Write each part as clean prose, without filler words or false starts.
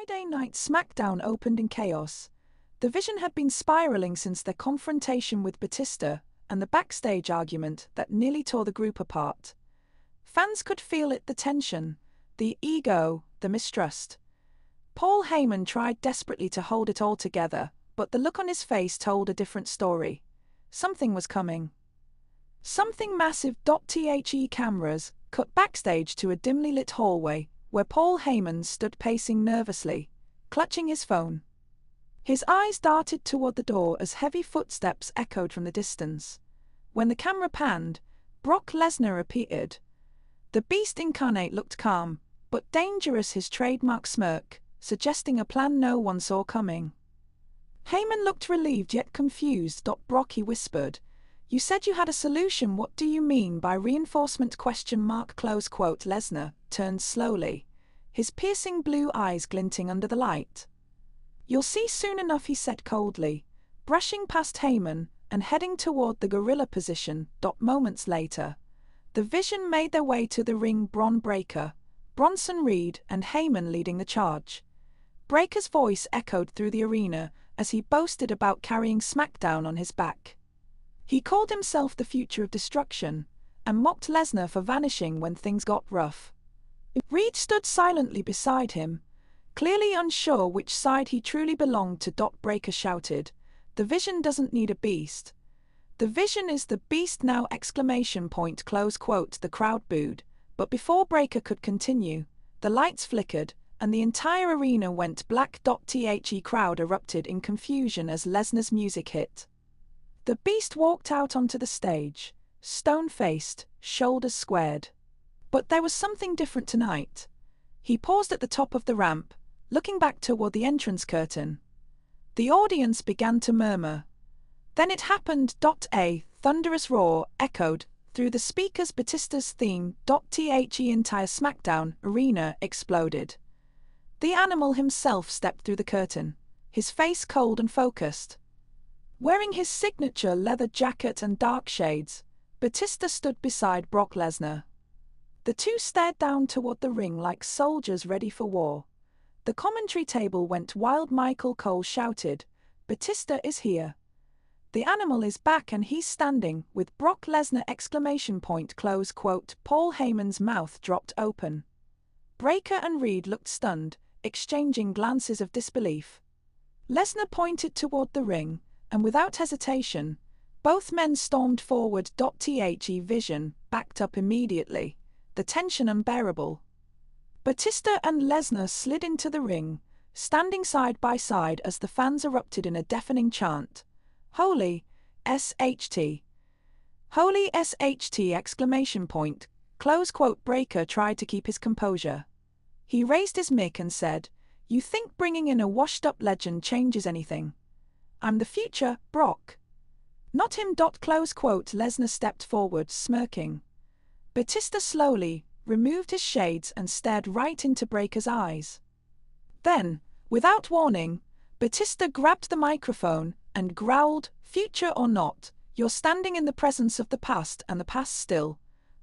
Friday night SmackDown opened in chaos. The Vision had been spiraling since their confrontation with Bautista and the backstage argument that nearly tore the group apart. Fans could feel it, the tension, the ego, the mistrust. Paul Heyman tried desperately to hold it all together, but the look on his face told a different story. Something was coming. Something massive. The cameras cut backstage to a dimly lit hallway where Paul Heyman stood pacing nervously, clutching his phone. His eyes darted toward the door as heavy footsteps echoed from the distance. When the camera panned, Brock Lesnar appeared. The Beast incarnate looked calm, but dangerous, his trademark smirk, suggesting a plan no one saw coming. Heyman looked relieved yet confused. Brock, he whispered, "You said you had a solution. What do you mean by reinforcement? ? Lesnar turned slowly, his piercing blue eyes glinting under the light. "You'll see soon enough," he said coldly, brushing past Heyman and heading toward the gorilla position. Moments later, the Vision made their way to the ring. Bron Breakker, Bronson Reed, and Heyman leading the charge. Breaker's voice echoed through the arena as he boasted about carrying SmackDown on his back. He called himself the future of destruction and mocked Lesnar for vanishing when things got rough. Reed stood silently beside him, clearly unsure which side he truly belonged to. Breakker shouted, "The Vision doesn't need a beast. The Vision is the beast now!" The crowd booed, but before Breakker could continue, the lights flickered and the entire arena went black. The crowd erupted in confusion as Lesnar's music hit. The Beast walked out onto the stage, stone-faced, shoulders squared. But there was something different tonight. He paused at the top of the ramp, looking back toward the entrance curtain. The audience began to murmur. Then it happened. A thunderous roar echoed through the speakers. Bautista's theme. The entire SmackDown arena exploded. The animal himself stepped through the curtain, his face cold and focused. Wearing his signature leather jacket and dark shades, Bautista stood beside Brock Lesnar. The two stared down toward the ring like soldiers ready for war. The commentary table went wild. Michael Cole shouted, "Bautista is here. The animal is back and he's standing with Brock Lesnar!" Paul Heyman's mouth dropped open. Breakker and Reed looked stunned, exchanging glances of disbelief. Lesnar pointed toward the ring, and without hesitation, both men stormed forward. The Vision backed up immediately, the tension unbearable. Bautista and Lesnar slid into the ring, standing side by side as the fans erupted in a deafening chant. "Holy SHT! Holy SHT!" Breakker tried to keep his composure. He raised his mic and said, "You think bringing in a washed-up legend changes anything? I'm the future, Brock." "Not him." Lesnar stepped forward, smirking. Bautista slowly removed his shades and stared right into Breakker's eyes. Then, without warning, Bautista grabbed the microphone and growled, "Future or not, you're standing in the presence of the past, and the past still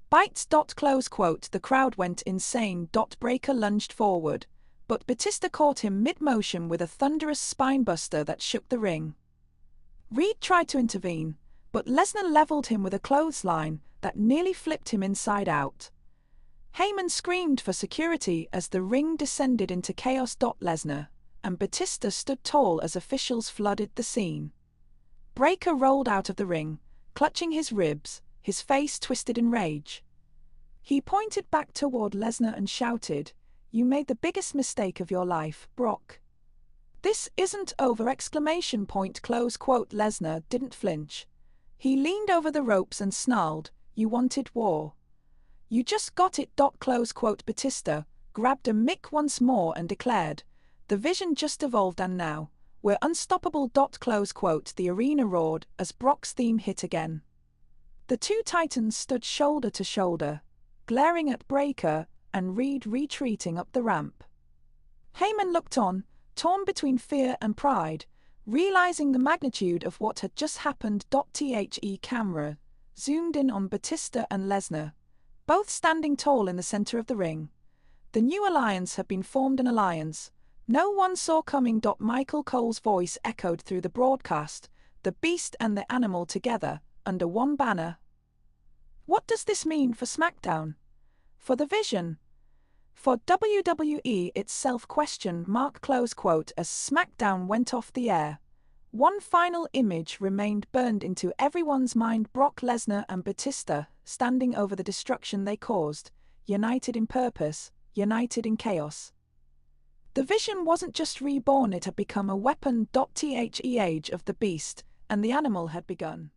bites." The crowd went insane. Breakker lunged forward, but Bautista caught him mid-motion with a thunderous spinebuster that shook the ring. Reed tried to intervene, but Lesnar leveled him with a clothesline that nearly flipped him inside out. Heyman screamed for security as the ring descended into chaos. Lesnar and Bautista stood tall as officials flooded the scene. Breakker rolled out of the ring, clutching his ribs, his face twisted in rage. He pointed back toward Lesnar and shouted, "You made the biggest mistake of your life, Brock. This isn't over!" Lesnar didn't flinch. He leaned over the ropes and snarled, "You wanted war. You just got it!" Bautista grabbed a mic once more and declared, "The Vision just evolved and now, we're unstoppable!" The arena roared as Brock's theme hit again. The two titans stood shoulder to shoulder, glaring at Breakker and Reed retreating up the ramp. Heyman looked on, torn between fear and pride, realizing the magnitude of what had just happened. The camera zoomed in on Bautista and Lesnar, both standing tall in the center of the ring. The new alliance had been formed, an alliance no one saw coming. Michael Cole's voice echoed through the broadcast, the beast and the animal together, under one banner. What does this mean for SmackDown? For the Vision? For WWE itself? Close quote. As SmackDown went off the air, one final image remained burned into everyone's mind: Brock Lesnar and Bautista, standing over the destruction they caused, united in purpose, united in chaos. The Vision wasn't just reborn, it had become a weapon. The age of the beast and the animal had begun.